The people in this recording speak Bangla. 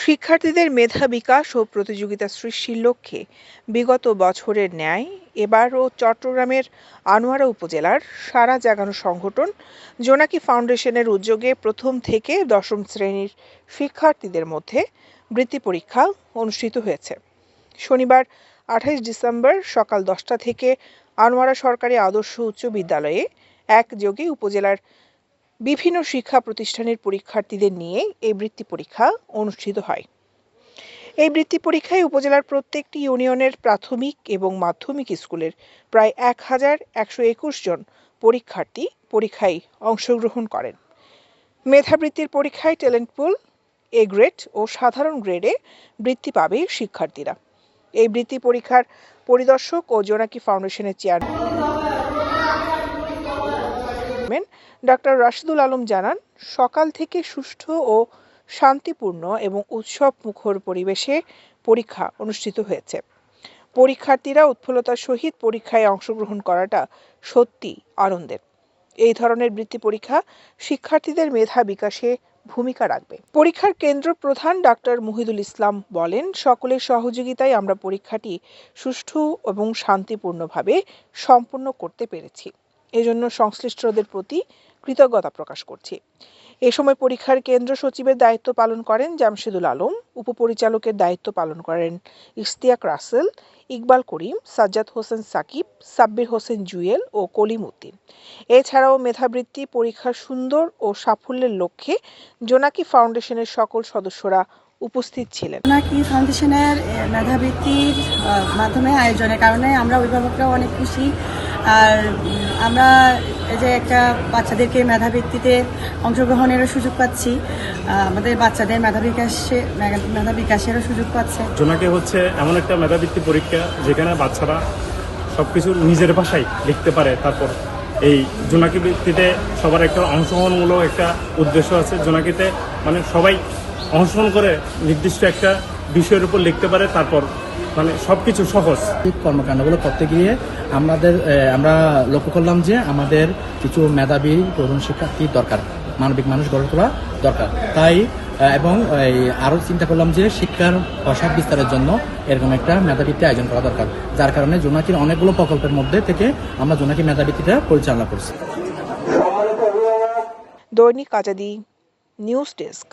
শিক্ষার্থীদের মেধা বিকাশ ও প্রতিযোগিতা সৃষ্টির লক্ষ্যে বিগত বছরের ন্যায় এবারও চট্টগ্রামের আনোয়ারা উপজেলার সাড়া জাগানো সংগঠন জোনাকি ফাউন্ডেশনের উদ্যোগে প্রথম থেকে দশম শ্রেণীর শিক্ষার্থীদের মধ্যে বৃত্তি পরীক্ষা অনুষ্ঠিত হয়েছে। শনিবার ২৮ ডিসেম্বর সকাল ১০টা থেকে আনোয়ারা সরকারি আদর্শ উচ্চ বিদ্যালয়ে একযোগে উপজেলার বিভিন্ন শিক্ষা প্রতিষ্ঠানের পরীক্ষার্থীদের নিয়ে এই বৃত্তি পরীক্ষা অনুষ্ঠিত হয়। এই বৃত্তি পরীক্ষায় উপজেলার প্রত্যেকটি ইউনিয়নের প্রাথমিক এবং মাধ্যমিক স্কুলের প্রায় ১,১২১ জন পরীক্ষার্থী পরীক্ষায় অংশগ্রহণ করেন। মেধাবৃত্তির পরীক্ষায় ট্যালেন্ট পুল, এ গ্রেড ও সাধারণ গ্রেডে বৃত্তি পাবে শিক্ষার্থীরা। এই বৃত্তি পরীক্ষার পরিদর্শক ও জোনাকি ফাউন্ডেশনের চেয়ারম্যান ডক্টর রাশেদুল আলম জানান, সকাল থেকে সুষ্ঠু ও শান্তিপূর্ণ এবং উৎসব মুখর পরিবেশে পরীক্ষা অনুষ্ঠিত হয়েছে। পরীক্ষার্থীরা উৎফুল্লতার সহিত পরীক্ষায় অংশগ্রহণ করাটা সত্যি আনন্দের। এই ধরনের বৃত্তি পরীক্ষা শিক্ষার্থীদের মেধা বিকাশে ভূমিকা রাখবে। পরীক্ষার কেন্দ্র প্রধান ডাক্তার মুহিদুল ইসলাম বলেন, সকলের সহযোগিতায় আমরা পরীক্ষাটি সুষ্ঠু এবং শান্তিপূর্ণভাবে সম্পন্ন করতে পেরেছি। এজন্য সংশ্লিষ্টদের প্রতি কৃতজ্ঞতা প্রকাশ করছি। এ সময় পরীক্ষার কেন্দ্র সচিবের দায়িত্ব পালন করেন জামশেদুল আলম, উপপরিচালকের দায়িত্ব পালন করেন ইশতিয়াক রাসেল, ইকবাল করিম, সাজ্জাদ হোসেন সাকিব, সাব্বির হোসেন জুয়েল ও কলিম উদ্দিন। এছাড়াও মেধাবৃত্তি পরীক্ষার সুন্দর ও সাফল্যের লক্ষ্যে জোনাকি ফাউন্ডেশনের সকল সদস্যরা উপস্থিত ছিলেন। জোনাকি ফাউন্ডেশনের মেধাবৃত্তির মাধ্যমে আয়োজনের কারণে আমরা অভিভাবকরাও অনেক খুশি। আর আমরা এই যে একটা বাচ্চাদেরকে মেধাবৃত্তিতে অংশগ্রহণেরও সুযোগ পাচ্ছি, আমাদের বাচ্চাদের মেধা বিকাশেরও সুযোগ পাচ্ছে। জোনাকি হচ্ছে এমন একটা মেধাবৃত্তি পরীক্ষা যেখানে বাচ্চারা সবকিছু নিজের ভাষায় লিখতে পারে। তারপর এই জোনাকি বৃত্তিতে সবার একটা অংশগ্রহণমূলক একটা উদ্দেশ্য আছে। জোনাকিতে মানে সবাই অংশগ্রহণ করে নির্দিষ্ট একটা বিষয়ের উপর লিখতে পারে, তারপর মানে সবকিছু সহজ। কর্মকাণ্ডগুলো করতে গিয়ে আমরা লক্ষ্য করলাম যে আমাদের কিছু মেধাবী তরুণ শিক্ষার্থী দরকার, মানবিক মানুষ গড়ে তোলা দরকার। তাই এবং আরও চিন্তা করলাম যে শিক্ষার প্রসার বিস্তারের জন্য এরকম একটা মেধাবৃত্তি আয়োজন করা দরকার, যার কারণে জোনাকির অনেকগুলো প্রকল্পের মধ্যে থেকে আমরা জোনাকি মেধাবৃত্তিটা পরিচালনা করছি। দৈনিক আজাদী নিউজ ডেস্ক।